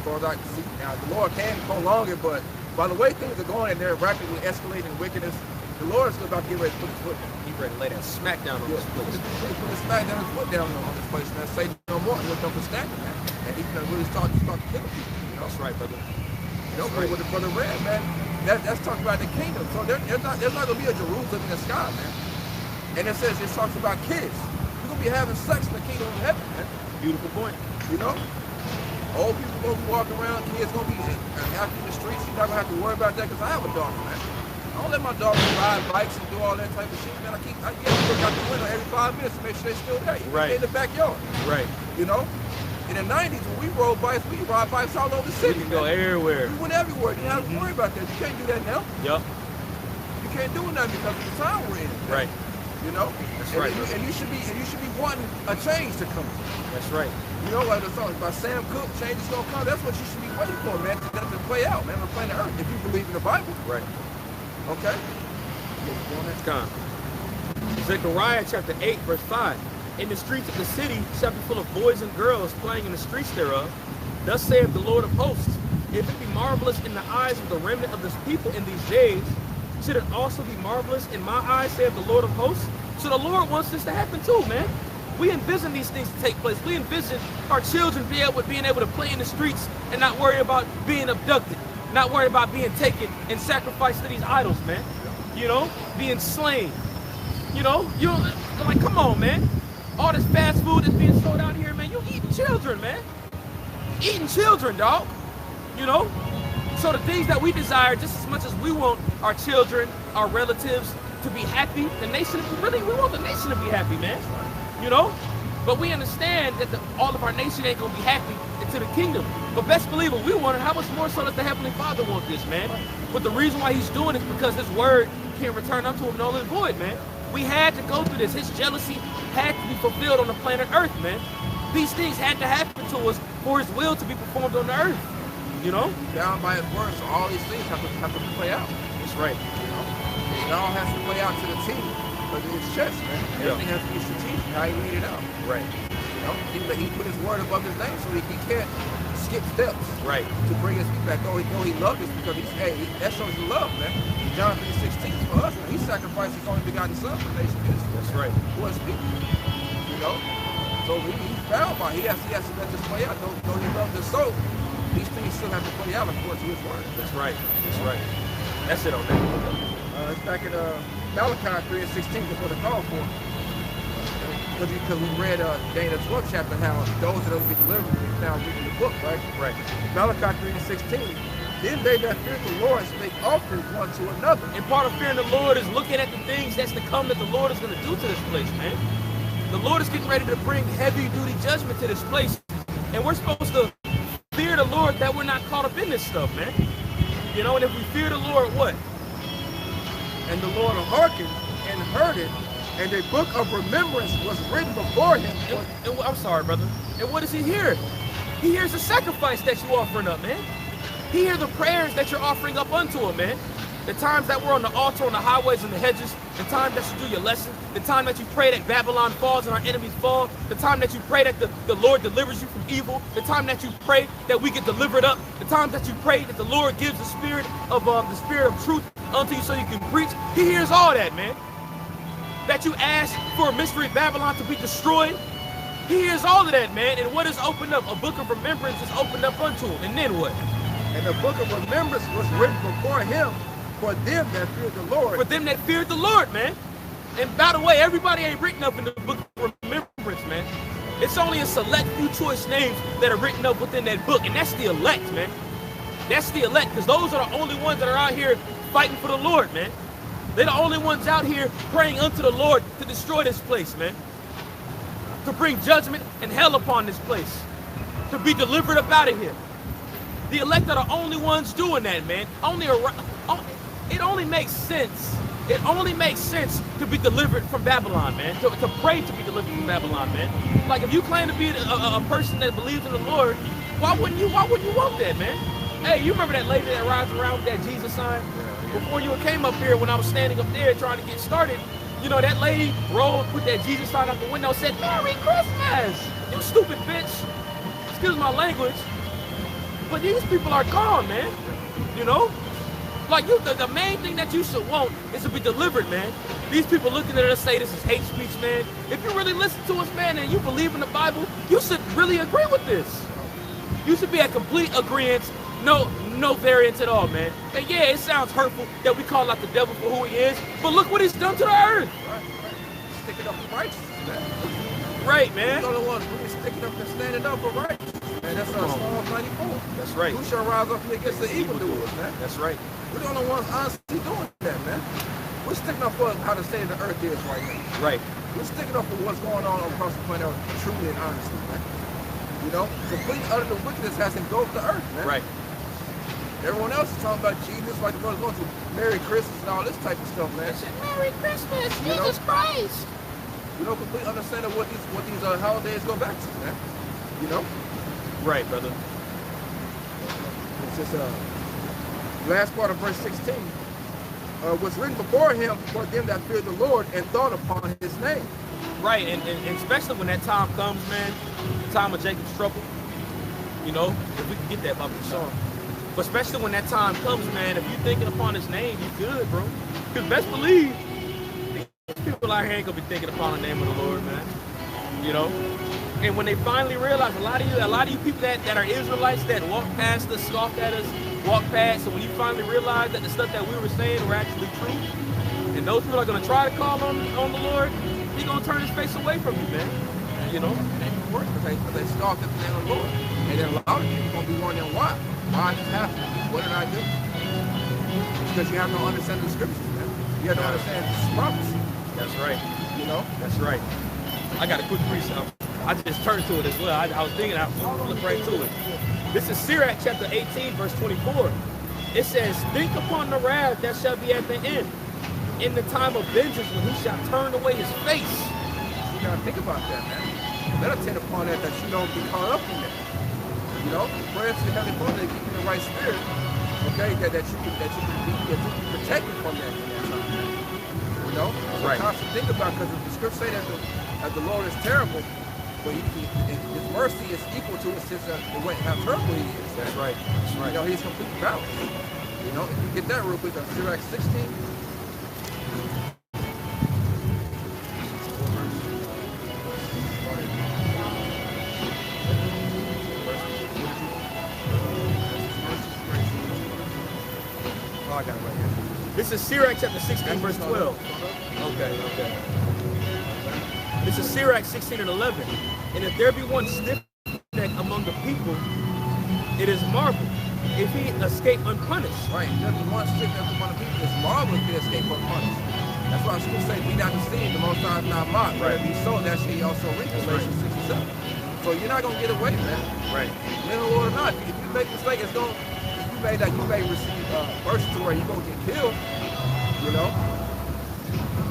I can see now, the Lord can prolong it, but by the way things are going and they're rapidly escalating wickedness, the Lord is still about to get ready to put his foot down. He ready to lay that smack down on this place. Put his smack down, his foot down on this place, man. Say no more. He'll come for standing, man. And he's gonna really start to kill people. You know? That's right, brother. You know, right. With the brother Red, man. That's talking about the kingdom. So there's not gonna be a Jerusalem in the sky, man. And it talks about kids. You're gonna be having sex in the kingdom of heaven, man. Beautiful point. You know? Old people gonna be walking around, kids gonna be happy in the streets. You're not gonna have to worry about that because I have a daughter, man. I don't let my daughter ride bikes and do all that type of shit, man. I look out the window every 5 minutes to make sure they're still there. Right. In the backyard. Right. You know? In the 90s, when we rode bikes, we ride bikes all over the city. We can go everywhere. We went everywhere. You didn't have to worry about that. You can't do that now. Yep. You can't do nothing because of the time we're in. Right. You know? That's right. And you should be wanting a change to come. That's right. You know, like the song by Sam Cooke, change is gonna come. That's what you should be waiting for, man. To them to play out, man. On planet Earth, if you believe in the Bible. Right. Okay. It's gone. Zechariah chapter 8, verse 5. In the streets of the city shall be full of boys and girls playing in the streets thereof. Thus saith the Lord of hosts, if it be marvelous in the eyes of the remnant of this people in these days, should it also be marvelous in my eyes, saith the Lord of hosts? So the Lord wants this to happen too, man. We envision these things to take place. We envision our children being able to play in the streets and not worry about being abducted, not worry about being taken and sacrificed to these idols, man. You know, being slain. You know, like, come on, man. All this fast food that's being sold out here, man, you eating children, man. Eating children, dog. You know? So the things that we desire, just as much as we want our children, our relatives to be happy, the nation, we want the nation to be happy, man. You know? But we understand that all of our nation ain't gonna be happy until the kingdom. But best believe it, we wonder how much more so does the Heavenly Father want this, man. But the reason why he's doing it is because his word can't return unto him null and void, man. We had to go through this. His jealousy had to be fulfilled on the planet Earth, man. These things had to happen to us for his will to be performed on the earth. You know? Down by his word, so all these things have to play out. That's right. You know? It all has to play out to the team. But it's chess, man. Everything has to be strategic, how he laid it out. Right. You know? He put his word above his name so he can't skip steps. Right. To bring his people back. Oh, he loved us because that shows the love, man. John 3:16 for us, man. He sacrificed his only begotten son for the nation of Israel. That's right. For his people. You know? So he's bound by it. He has to let this play out. Though he loves us so, these things still have to play out according to his word. That's right. That's right. That's it on that. It's back in Malachi 3:16 is what it's called for. Because we read Daniel 12 chapter how those that will be delivered will be found reading the book, right? Right. Malachi 3:16. Then they that fear the Lord make offerings one to another. And part of fearing the Lord is looking at the things that's to come that the Lord is going to do to this place, man. The Lord is getting ready to bring heavy-duty judgment to this place. And we're supposed to fear the Lord that we're not caught up in this stuff, man. You know, and if we fear the Lord, what? And the Lord hearkened and heard it, and a book of remembrance was written before him. And I'm sorry, brother. And what does he hear? He hears the sacrifice that you're offering up, man. He hears the prayers that you're offering up unto him, man. The times that we're on the altar, on the highways and the hedges, the time that you do your lesson, the time that you pray that Babylon falls and our enemies fall, the time that you pray that the Lord delivers you from evil, the time that you pray that we get delivered up, the time that you pray that the Lord gives the spirit of truth unto you so you can preach. He hears all that, man. That you ask for a mystery Babylon to be destroyed. He hears all of that, man. And what is opened up? A book of remembrance is opened up unto him. And then what? And the book of remembrance was written before him for them that feared the Lord. For them that feared the Lord, man. And by the way, everybody ain't written up in the book of remembrance, man. It's only a select few choice names that are written up within that book. And that's the elect, man. That's the elect, because those are the only ones that are out here fighting for the Lord, man. They're the only ones out here praying unto the Lord to destroy this place, man. To bring judgment and hell upon this place. To be delivered up out of here. The elect are the only ones doing that, man. It only makes sense. It only makes sense to be delivered from Babylon, man. To pray to be delivered from Babylon, man. Like if you claim to be a person that believes in the Lord, why wouldn't you want that, man? Hey, you remember that lady that rides around with that Jesus sign? Before you came up here, when I was standing up there trying to get started, you know, that lady put that Jesus sign out the window, said, "Merry Christmas!" You stupid bitch. Excuse my language. But these people are gone, man. You know? Like, the main thing that you should want is to be delivered, man. These people looking at us say this is hate speech, man. If you really listen to us, man, and you believe in the Bible, you should really agree with this. You should be at complete agreement. No variance at all, man. And yeah, it sounds hurtful that we call out the devil for who he is, but look what he's done to the earth. Right. Sticking up for righteousness, man. Right, man. We're the ones really sticking up and standing up for righteousness. Man, that's Psalm 94. That's right. Who shall rise up against the evildoers, man? That's right. We're the only ones honestly doing that, man. We're sticking up for how the state of the earth is right now. Right. We're sticking up for what's going on across the planet truly and honestly, man. You know, complete utter wickedness has engulfed the earth, man. Right. Everyone else is talking about Jesus, like the brother's going to Merry Christmas and all this type of stuff, man. Merry Christmas, Jesus Christ. We don't completely understand what these holidays go back to, man. You know? Right, brother. It's just last part of verse 16. Was written before him for them that feared the Lord and thought upon his name. Right, and especially when that time comes, man, the time of Jacob's trouble. You know, if we can get that by the song. But especially when that time comes, man, if you're thinking upon his name, you good, bro. Because best believe, these people out here ain't gonna be thinking upon the name of the Lord, man. You know? And when they finally realize, a lot of you people that are Israelites that walk past us, scoffed at us, walk past, and when you finally realize that the stuff that we were saying were actually true, and those people are gonna try to call on the Lord, he's gonna turn his face away from you, man. You know? It ain't gonna work because they scoffed at the name of the Lord. And then a lot of people gonna be wondering why. Why this happened? What did I do? Because you have no understanding of the scriptures, man. You have no understanding of prophecy. That's right. You know? That's right. I got a quick precept. I just turned to it as well. I was thinking, I was flipping right to it. This is Sirach chapter 18, verse 24. It says, think upon the wrath that shall be at the end, in the time of vengeance when he shall turn away his face. You gotta think about that, man. Meditate upon that you don't be caught up in that. You know, pray to the Heavenly Father to give you the right spirit, okay, that you can be protected from that in that time, man. You know? So right. Constantly think about, because the scriptures say that the Lord is terrible, but his mercy is equal to how terrible he is. That's right. That's right. You know, he's completely balanced. You know, if you get that real quick on Sirach 16. I got it right here. This is Sirach chapter 16, verse 12. Okay. This is Sirach 16 and 11. And if there be one stiff neck among the people, it is marvel if he escape unpunished. Right. If there be one stiff neck among the people, it's marvel if he escape unpunished. That's why Scripture say, be not deceived, the Most High is not mocked. Right. If he sow, that shall he also reap. Galatians 6 and 7. So you're not gonna get away, man. Right. Mental or not. If you make a mistake, it's gonna. You may receive mercy to where you're gonna get killed. You know.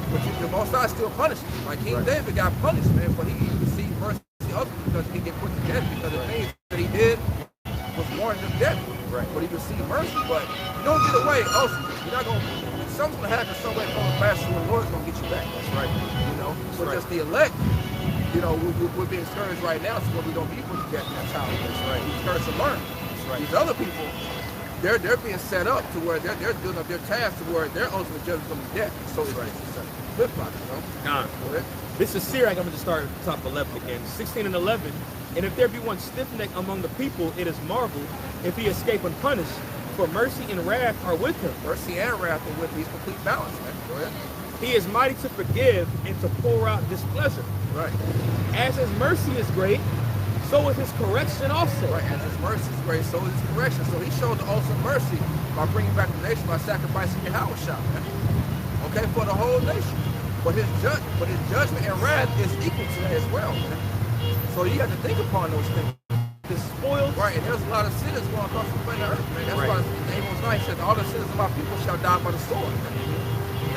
But the Most High still punishes. Like King David got punished, man, but he received mercy ultimately because he get put to death because the things that he did was warranted of death. Right. But he received mercy. But you don't get away. Also, you're not gonna. Something's gonna happen somewhere from the past, and the Lord's gonna get you back. That's right. You know. But just the elect. You know, we're being discouraged right now, so we're going to be put to death in that time. That's right. We're discouraged to learn. That's right. These other people, they're being set up to where they're doing up their task to where their ultimate judgment is going to be death. So it's right. Flip-flop, you know? Go ahead. This is Sirach. I'm going to start at the top of 11 again. 16 and 11. And if there be one stiff neck among the people, it is marvel if he escape unpunished. For mercy and wrath are with him. Mercy and wrath are with him. He's complete balance, man. Go ahead. He is mighty to forgive and to pour out displeasure. Right. As his mercy is great, so is his correction also. Right. As his mercy is great, so is his correction. So he showed the ultimate mercy by bringing back the nation by sacrificing Yahweh Shah, man. Okay, for the whole nation. But his judgment and wrath is equal to that as well, man. So you have to think upon those things. The spoiled. Right, and there's a lot of sinners going across the planet Earth, man. That's why Amos 9 says all the sinners of my people shall die by the sword, man.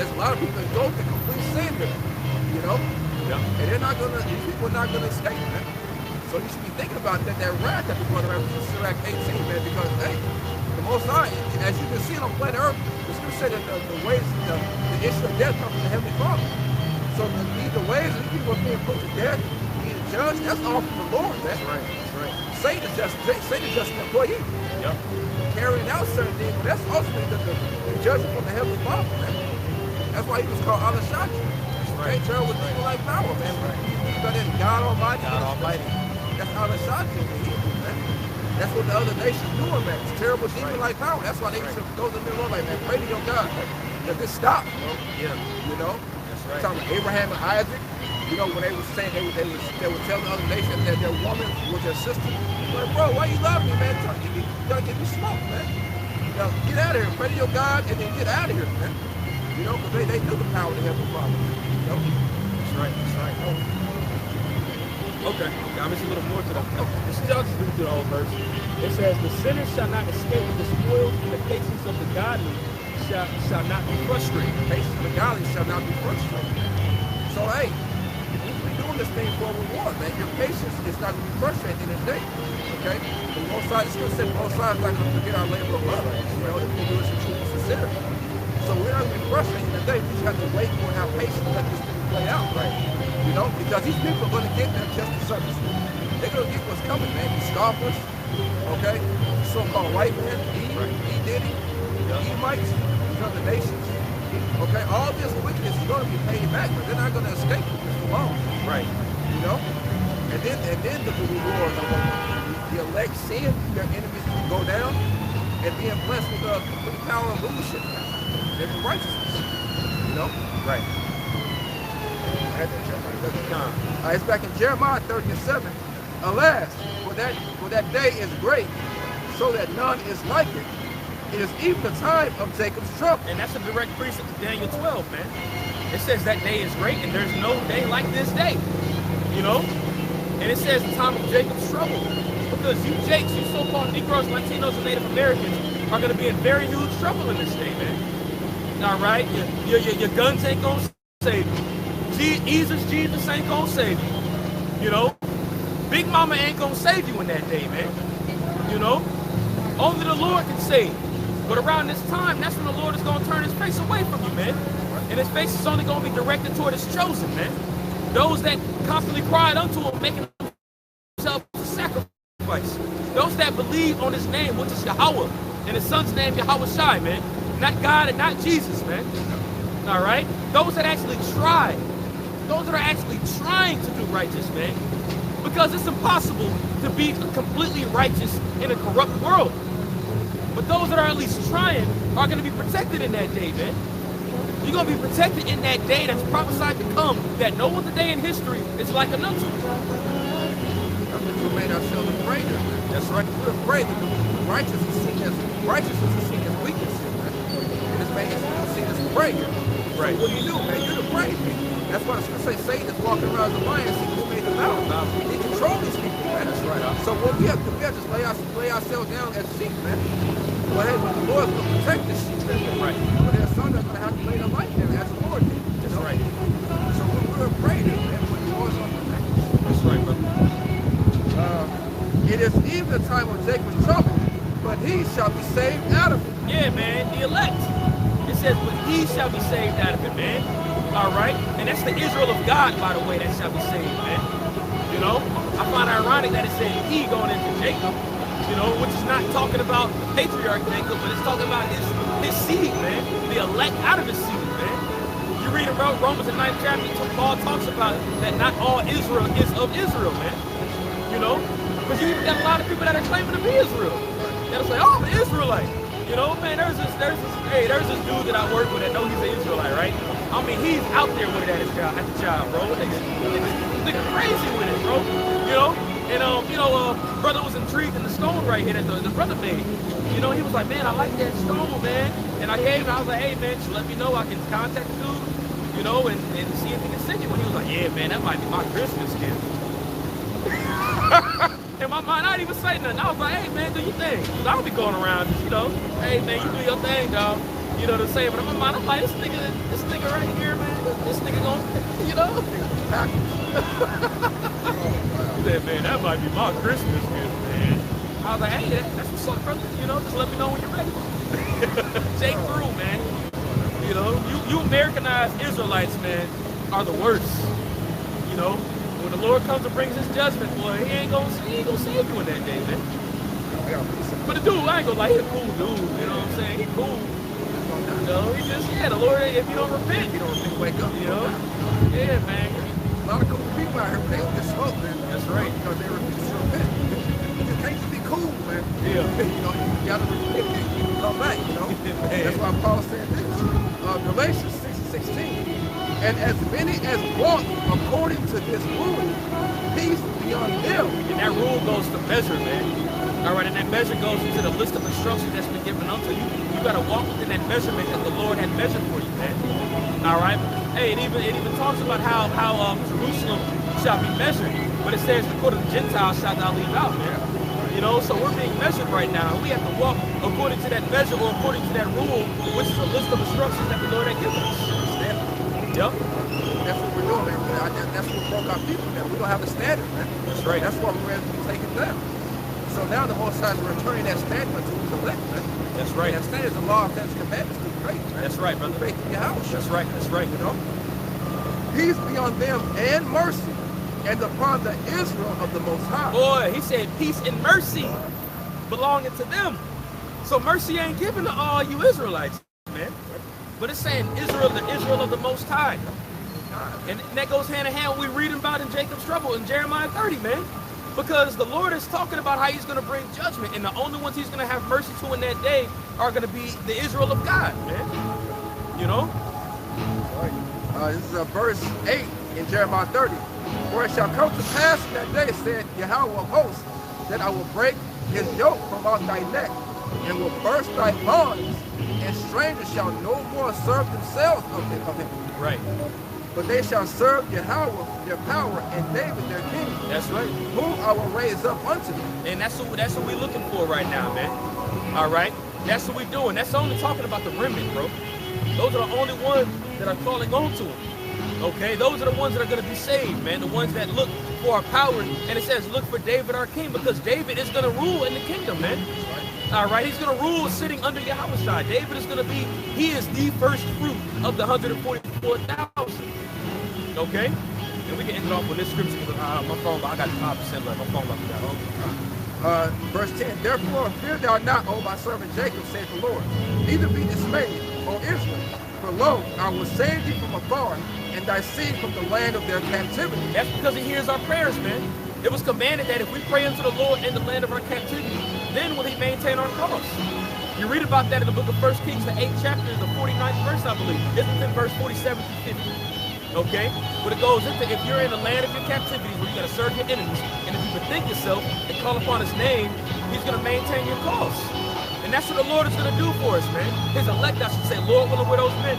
There's a lot of people that go to complete sin there, you know? Yeah. And these people are not gonna escape, man. So you should be thinking about that wrath that we're going around with Sirach 18, man, because, hey, the Most High, as you can see on planet Earth, the Scripture said that the ways, the issue of death comes from the Heavenly Father. So the ways that people are being put to death, being judged, that's all from the Lord, man. That's right, that's right. Satan is just an employee. Yep. Carrying out certain things, but that's ultimately the judgment from the Heavenly Father, man. That's why he was called Al-Shaddai. That's right. They travel with people like power, man. Right. But then God Almighty. God Almighty. That's Al-Shaddai in the Hebrew, man. That's what the other nations doing, man. It's terrible demon like power. That's why they used to go to the middle of like, man, pray to your God. Let this stop. Yeah. You know? That's right. Talking about Abraham and Isaac. You know, when they were saying they would tell the other nations that their woman was their sister. Like, bro, why you love me, man? You gotta give me smoke, man. You know, get out of here, pray to your God, and then get out of here, man. You know, because they knew the power of the Heavenly Father. You know? That's right, that's right. Okay, I'm just a little more to that. This is y'all just read through the whole verse. It says, the sinner shall not escape the spoils, and the patience of the godly shall not be frustrated. The patience of the godly shall not be frustrated. So, hey, we're doing this thing for a reward, man. Your patience is not going to be frustrated in the day. Okay? The Most High, the Scripture said, the Most High is not going to forget our labor of love. You know, if we do this in truth and sincerity. So we're not going to be frustrated in the day. We just have to wait for and have patience to let this thing play out, right? You know, because these people are going to get them just the surface. They're going to get what's coming, man. These scoffers, okay? So-called white men, Diddy, Edomites, these other nations. Okay, all this wickedness is going to be paid back, but they're not going to escape with this alone. Right. You know? And then the rewards are going to the elect seeing their enemies go down and being blessed with the power of rulership and righteousness. You know? Right. It's back in Jeremiah 30:7. Alas, for that day is great, so that none is like it. It is even the time of Jacob's trouble. And that's a direct precept of Daniel 12, man. It says that day is great, and there's no day like this day. You know? And it says the time of Jacob's trouble. Because you Jakes, you so-called Negroes, Latinos, and Native Americans are going to be in very huge trouble in this day, man. All right? Your guns ain't going to save you. Jesus ain't going to save you. You know? Big Mama ain't going to save you in that day, man. You know? Only the Lord can save. But around this time, that's when the Lord is going to turn his face away from you, man. And his face is only going to be directed toward his chosen, man. Those that constantly cried unto him, making themselves a sacrifice. Those that believe on his name, which is Yahweh, and his son's name, Yahweh Shai, man. Not God and not Jesus, man. All right? Those that actually try. Those that are actually trying to do righteous, man. Because it's impossible to be completely righteous in a corrupt world. But those that are at least trying are going to be protected in that day, man. You're going to be protected in that day that's prophesied to come, that no other day in history is like another. We made ourselves afraid of it. That's right. We're afraid that the righteousness is seen as weakness. And it's made us seen as prey. Right. So what do, man? You're the prey. That's why I was going to say Satan is walking around the lion, see who made them out. He controls these people, man. That's right. So what we have to do, we have to just lay ourselves down as sheep, man. Go ahead, but the Lord's going to protect the sheep. Right. But there's some that are going to have to lay their life down as the Lord did. That's right. So we're afraid of it, man. When the Lord's going to protect us. That's right, brother. It is even the time of Jacob's trouble, but he shall be saved out of it. Yeah, man, the elect. It says, but he shall be saved out of it, man. All right? And that's the Israel of God, by the way, that shall be saved, man. You know? I find it ironic that it said he going into Jacob, you know, which is not talking about patriarch Jacob, but it's talking about his seed, man. The elect out of his seed, man. You read about Romans the 9th chapter, Paul talks about that not all Israel is of Israel, man. You know? Because you even got a lot of people that are claiming to be Israel. That'll say, oh, I'm an Israelite. You know, man, there's this dude that I work with that knows he's an Israelite, right? I mean, he's out there with it at the job, bro. Nigga crazy with it, bro. You know? And brother was intrigued in the stone right here that the brother made. You know, he was like, man, I like that stone, man. And I gave him, I was like, hey, man, just let me know. I can contact the dude, you know, and see if he can send you one. He was like, yeah, man, that might be my Christmas gift. In my mind, I didn't even say nothing. I was like, hey, man, do your thing. Cause I don't be going around, just, you know, hey, man, you do your thing, dog. You know what I'm saying? But in my mind, I'm like, this nigga right here, man, this nigga gonna, you know? He said, man, that might be my Christmas gift, man. I was like, hey, that's what's up, brother. You know, just let me know when you're ready. Take through, man. You know, you Americanized Israelites, man, are the worst. You know? When the Lord comes and brings his judgment, boy, he ain't gonna save you in that day, man. But the dude, I ain't gonna lie, he's a cool dude, you know what I'm saying? He cool. You know, he just, the Lord, if you don't repent, wake up, you know? Yeah, man. A lot of cool people out here, they don't get smoke, man. That's right. Because they refuse to repent. You just can't just be cool, man. Yeah. You know, you gotta repent and come back, you know? That's why Paul said this. Galatians 6:16. And as many as walk according to this rule, peace be on them. And that rule goes to measure, man. All right, and that measure goes into the list of instructions that's been given unto you. You got to walk within that measurement that the Lord had measured for you, man. All right. Hey, it even talks about how Jerusalem shall be measured, but it says the court of the Gentiles shall thou leave out, man. You know, so we're being measured right now. We have to walk according to that measure or according to that rule, which is a list of instructions that the Lord had given us. Yep. That's what we're doing, man. That's what broke our people, man. We don't have a standard, man. That's right. That's why we're ready to take it down. So now the Most High is returning that standard to his elect, man. That's right. And that standard is the law of His commandments to faith, man. That's right, brother. Faith in Yahweh. That's right. That's right. You know? Peace be on them and mercy, and upon the Israel of the Most High. Boy, he said peace and mercy belonging to them. So mercy ain't given to all you Israelites, man. But it's saying Israel, the Israel of the Most High. And that goes hand in hand with what we read about in Jacob's trouble in Jeremiah 30, man. Because the Lord is talking about how he's going to bring judgment. And the only ones he's going to have mercy to in that day are going to be the Israel of God, man. You know? This is verse 8 in Jeremiah 30. For it shall come to pass in that day, said Yahweh of hosts, that I will break his yoke from off thy neck, and will burst thy bonds, and strangers shall no more serve themselves of him. Right. But they shall serve Yahweh their power, and David their king. That's right. Whom I will raise up unto them. And that's what we're looking for right now, man. All right? That's what we're doing. That's only talking about the remnant, bro. Those are the only ones that are calling on to him. Okay? Those are the ones that are going to be saved, man. The ones that look for our power. And it says, look for David our king, because David is going to rule in the kingdom, man. All right, he's going to rule sitting under Yahweh. David is going to be, he is the first fruit of the 144,000. Okay? And we can end it off with this scripture because my phone, I got 5% left. My phone left that. Verse 10, therefore fear thou not, O my servant Jacob, saith the Lord. Neither be dismayed, O Israel. For lo, I will save thee from afar, and thy seed from the land of their captivity. That's because he hears our prayers, man. It was commanded that if we pray unto the Lord in the land of our captivity, then will he maintain our cause. You read about that in the book of 1 Kings, the 8th chapter, the 49th verse, I believe. It's within verse 47 to 50. Okay? But it goes into, if you're in the land of your captivities where you got to serve your enemies, and if you bethink yourself and call upon his name, he's going to maintain your cause. And that's what the Lord is going to do for us, man. His elect, I should say, Lord willing, we're those men.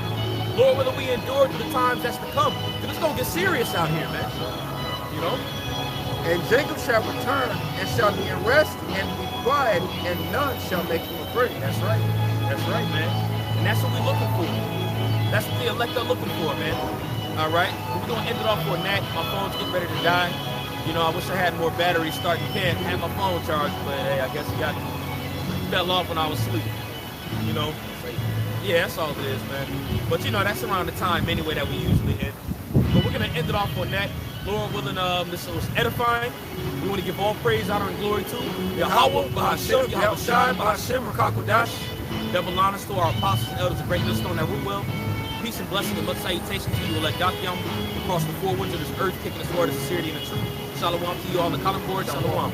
Lord willing, we endure through the times that's to come. Because it's going to get serious out here, man. You know? And Jacob shall return and shall be in rest and be quiet, and none shall make him afraid. That's right. That's right, man. And that's what we're looking for. That's what the elect are looking for, man. All right? We're going to end it off for a nap. My phone's getting ready to die. You know, I wish I had more batteries starting camp. I had my phone charged, but hey, I guess it fell off when I was asleep. You know? Yeah, that's all it is, man. But, you know, that's around the time anyway that we usually end. But we're going to end it off on that. Lord willing, this was edifying. We want to give all praise, honor, and glory to Yahweh, Bahashem, Yahweh Shai, Bahashem, Rakakwadash. Double honors to our apostles and elders of great millstone that root well. Peace and blessing and much salutation to you, elect Dakyam, across the four winds of this earth, kicking this word of sincerity and the truth. Shalom to you all on the column board. Shalom.